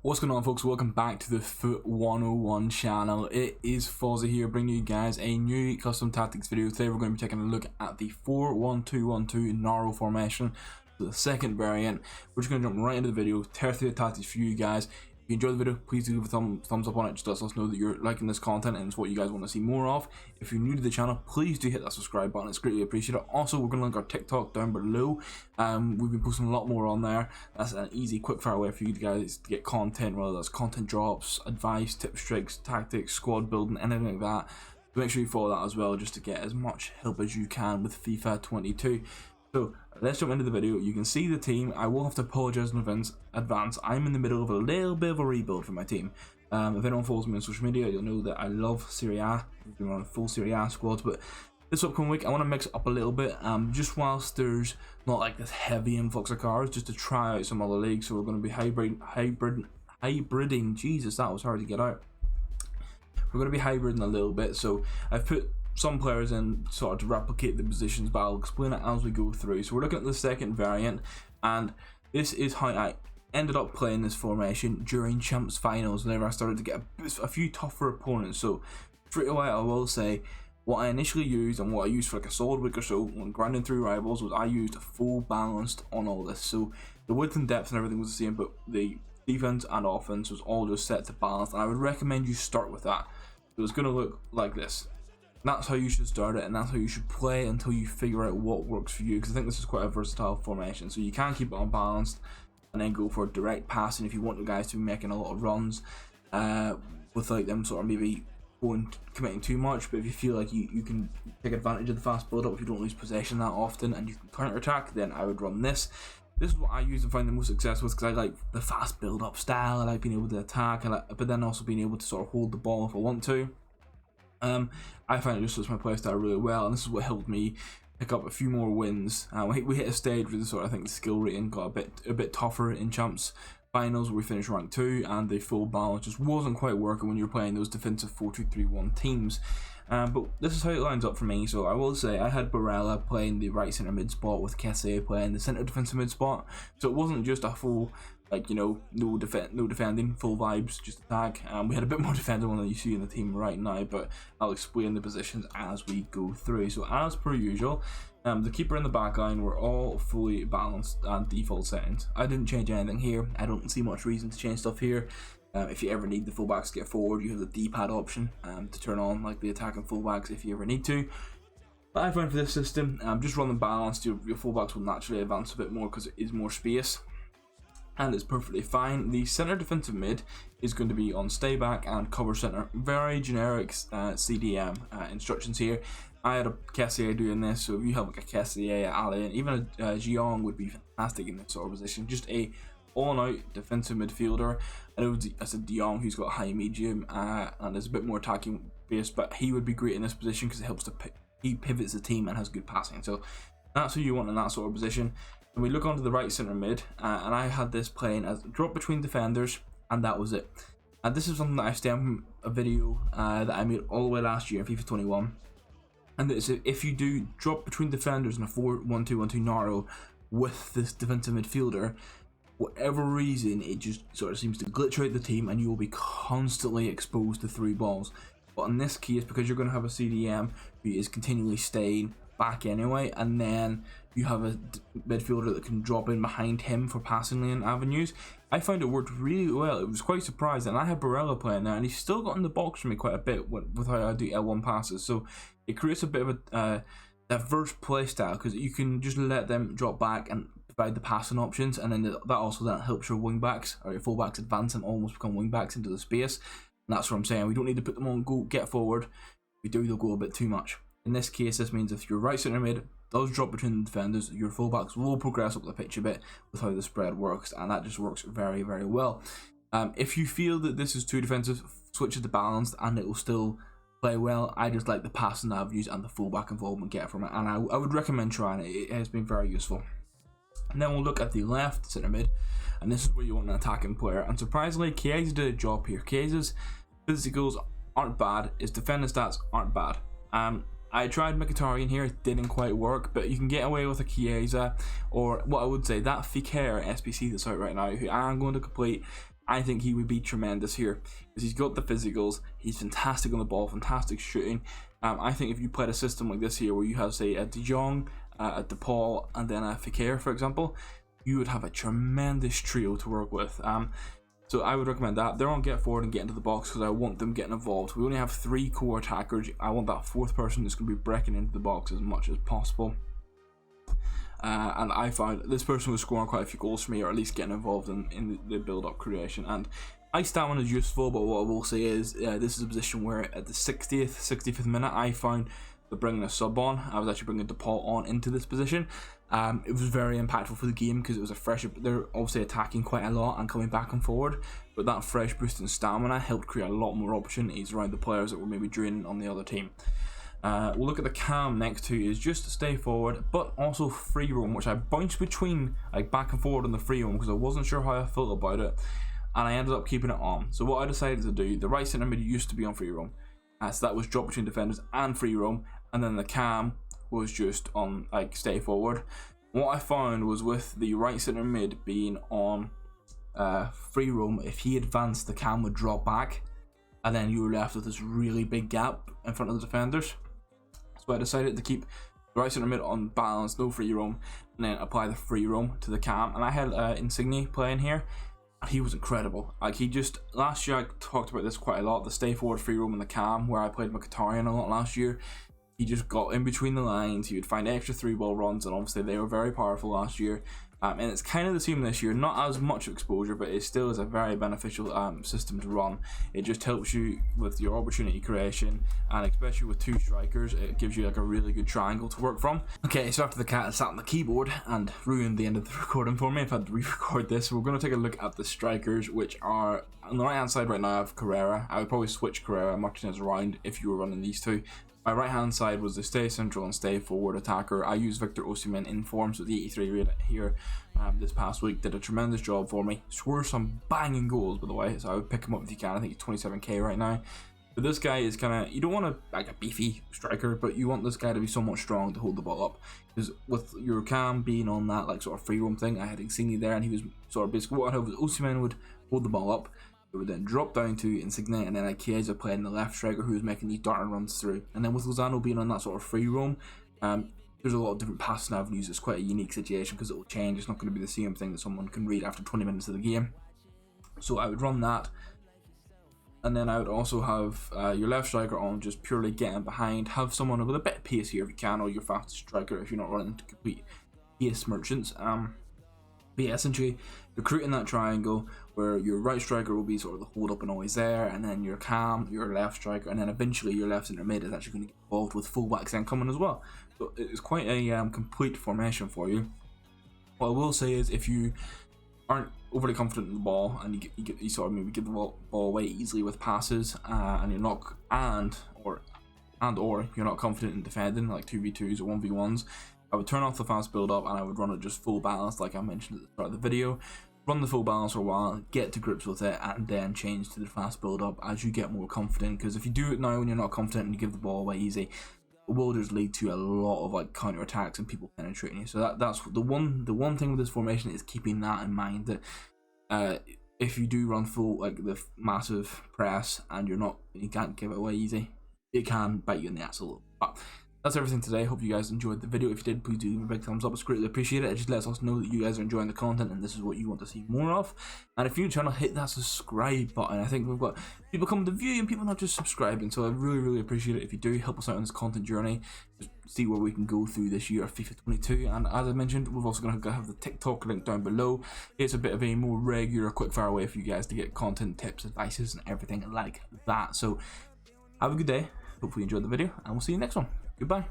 What's going on, folks? Welcome back to the Foot 101 channel. It is Fozzii here, bringing you guys a new custom tactics video. Today we're going to be taking a look at the 4-1-2-1-2 narrow formation, the second variant. We're just going to jump right into the video, tear through the tactics for you guys. If you enjoyed the video, please do give a thumbs up on it. Just lets us know that you're liking this content and it's what you guys want to see more of. If you're new to the channel, please do hit that subscribe button. It's greatly appreciated. Also, we're going to link our TikTok down below. We've been posting a lot more on there. That's an easy, quick fire way for you guys to get content, whether that's content drops, advice, tips, tricks, tactics, squad building, anything like that. So make sure you follow that as well, just to get as much help as you can with FIFA 22. So let's jump into the video. You can see the team. I will have to apologize in advance. I'm in the middle of a little bit of a rebuild for my team. If anyone follows me on social media, you'll know that I love Serie A. We've been on full Serie A squads, but this upcoming week I want to mix it up a little bit. Just whilst there's not like this heavy influx of cars, just to try out some other leagues. So we're going to be hybriding. Jesus, that was hard to get out. We're going to be hybriding a little bit. So I've put some players in sort of to replicate the positions, but I'll explain it as we go through. So we're looking at the second variant, and this is how I ended up playing this formation during Champs Finals whenever I started to get a few tougher opponents. So straight away I will say what I initially used and what I used for like a solid week or so when grinding through rivals was I used full balanced on all this. So the width and depth and everything was the same, but the defense and offense was all just set to balance, and I would recommend you start with that. So it's going to look like this. That's how you should start it, and that's how you should play until you figure out what works for you, because I think this is quite a versatile formation. So you can keep it unbalanced and then go for direct passing if you want the guys to be making a lot of runs without them sort of maybe committing too much. But if you feel like you can take advantage of the fast build up, if you don't lose possession that often and you can counter attack, then I would run this. This is what I use and find the most success with, because I like the fast build up style. I like being able to attack, but then also being able to sort of hold the ball if I want to. I find it just suits my playstyle really well, and this is what helped me pick up a few more wins. We hit a stage where sort of, I think the skill rating got a bit tougher in Champs Finals, where we finished rank 2, and the full balance just wasn't quite working when you're playing those defensive 4-2-3-1 teams. But this is how it lines up for me. So I will say I had Barella playing the right centre mid spot with Kessie playing the centre defensive mid spot. So it wasn't just a full, like, you know, no defending, full vibes, just attack. We had a bit more defending than you see in the team right now, but I'll explain the positions as we go through. So as per usual, the keeper and the back line were all fully balanced and default settings. I didn't change anything here. I don't see much reason to change stuff here. If you ever need the fullbacks to get forward, you have the D-pad option to turn on like the attacking fullbacks if you ever need to. But I find for this system, just run them balanced. Your fullbacks will naturally advance a bit more because it is more space, and it's perfectly fine. The centre defensive mid is going to be on stay back and cover centre. Very generic CDM instructions here. I had a Kessie doing this, so if you have like a Kessie, Ali, and even a Jiang would be fantastic in this sort of position. Just a all-out defensive midfielder. I know I said De Jong, who's got high medium and is a bit more attacking based, but he would be great in this position because it helps to he pivots the team and has good passing. So that's who you want in that sort of position. And we look onto the right centre mid, and I had this playing as drop between defenders, and that was it. And this is something that I stemmed from a video that I made all the way last year in FIFA 21. And it's if you do drop between defenders in a 4-1-2-1-2 narrow with this defensive midfielder, whatever reason, it just sort of seems to glitch out the team and you will be constantly exposed to through balls. But in this case, because you're going to have a CDM who is continually staying back anyway, and then you have a midfielder that can drop in behind him for passing lane avenues, I found it worked really well. It was quite surprising. I had Barella playing there, and he's still got in the box for me quite a bit with how I do L1 passes. So it creates a bit of a diverse play style, because you can just let them drop back and provide the passing options, and then that also then helps your wing backs or your full backs advance and almost become wing backs into the space. And that's what I'm saying. We don't need to put them on go get forward. If we do, they'll go a bit too much. In this case, this means if your right centre mid does drop between the defenders, your fullbacks will progress up the pitch a bit with how the spread works, and that just works very, very well. If you feel that this is too defensive, switch it to balanced and it will still play well. I just like the passing avenues and the fullback involvement get from it, and I would recommend trying it. It has been very useful. And then we'll look at the left centre mid, and this is where you want an attacking player. And surprisingly, Chiesa did a job here. Chiesa's physicals aren't bad, his defending stats aren't bad. I tried Mkhitaryan here, it didn't quite work, but you can get away with a Chiesa, or what I would say, that Fekir SBC that's out right now, who I'm going to complete. I think he would be tremendous here because he's got the physicals, he's fantastic on the ball, fantastic shooting. I think if you played a system like this here where you have, say, a De Jong, a DePaul, and then a Fekir, for example, you would have a tremendous trio to work with. So I would recommend that. They're on get forward and get into the box because I want them getting involved. We only have 3 core attackers. I want that 4th person that's going to be breaking into the box as much as possible. And I found this person was scoring quite a few goals for me, or at least getting involved in the build-up creation. And ice stamina is useful, but what I will say is this is a position where at the 65th minute, I found that bringing a sub on, I was actually bringing DePaul on into this position. It was very impactful for the game because it was a fresh. They're obviously attacking quite a lot and coming back and forward, but that fresh boost in stamina helped create a lot more opportunities around the players that were maybe draining on the other team. We'll look at the cam next to is just to stay forward, but also free roam, which I bounced between like back and forward on the free roam because I wasn't sure how I felt about it, and I ended up keeping it on. So what I decided to do, the right centre mid used to be on free roam, so that was drop between defenders and free roam, and then the cam was just on like stay forward. What I found was with the right centre mid being on free roam, if he advanced, the cam would drop back, and then you were left with this really big gap in front of the defenders. So I decided to keep the right centre mid on balance, no free roam, and then apply the free roam to the cam. And I had Insigne playing here, and he was incredible. Like he just, last year I talked about this quite a lot, the stay forward free roam and the cam, where I played Mkhitaryan a lot last year. He just got in between the lines, he would find extra 3-ball runs, and obviously they were very powerful last year. And it's kind of the same this year, not as much exposure, but it still is a very beneficial system to run. It just helps you with your opportunity creation, and especially with 2 strikers, it gives you like a really good triangle to work from. Okay, so after the cat sat on the keyboard and ruined the end of the recording for me, I've had to re-record this. We're going to take a look at the strikers, which are on the right hand side right now. I have Carrera. I would probably switch Carrera and Martinez around if you were running these 2. My right hand side was the stay central and stay forward attacker. I used Victor Osimhen in form, so the 83 rate here this past week did a tremendous job for me. Scored some banging goals, by the way, so I would pick him up if you can. I think he's 27k right now. But this guy is kind of, you don't want to like a beefy striker, but you want this guy to be somewhat strong to hold the ball up. Because with your cam being on that like sort of free roam thing, I had Insigne there, and he was sort of basically what I had was Osimhen would hold the ball up. It would then drop down to Insigne, and then Chiesa playing the left striker who was making these darting runs through. And then with Lozano being on that sort of free roam, there's a lot of different passing avenues. It's quite a unique situation because it will change. It's not going to be the same thing that someone can read after 20 minutes of the game. So I would run that, and then I would also have your left striker on just purely getting behind. Have someone with a bit of pace here if you can, or your fastest striker if you're not running to complete pace merchants. But yeah, essentially recruiting that triangle where your right striker will be sort of the hold up and always there, and then your cam, your left striker, and then eventually your left centre mid is actually going to get involved with fullbacks then coming as well. So it's quite a complete formation for you. What I will say is if you aren't overly confident in the ball and you sort of maybe give the ball away easily with passes, and you're not or you're not confident in defending like 2v2s or 1v1s, I would turn off the fast build up and I would run it just full balance like I mentioned at the start of the video. Run the full balance for a while, get to grips with it, and then change to the fast build up as you get more confident. Because if you do it now when you're not confident and you give the ball away easy, it will just lead to a lot of like counter attacks and people penetrating you. So that's the one thing with this formation is keeping that in mind, that if you do run full like the massive press and you can't give it away easy, it can bite you in the ass a little. But that's everything today. Hope you guys enjoyed the video. If you did, please do give me a big thumbs up. It's greatly appreciated. It just lets us know that you guys are enjoying the content and this is what you want to see more of. And if you're new to the channel, hit that subscribe button. I think we've got people coming to view and people not just subscribing, so I really appreciate it if you do help us out on this content journey. Just see where we can go through this year of FIFA 22. And as I mentioned, we're also going to have the TikTok link down below. It's a bit of a more regular quick-fire way for you guys to get content, tips, advices, and everything like that. So have a good day. Hopefully you enjoyed the video, and we'll see you next one. Goodbye.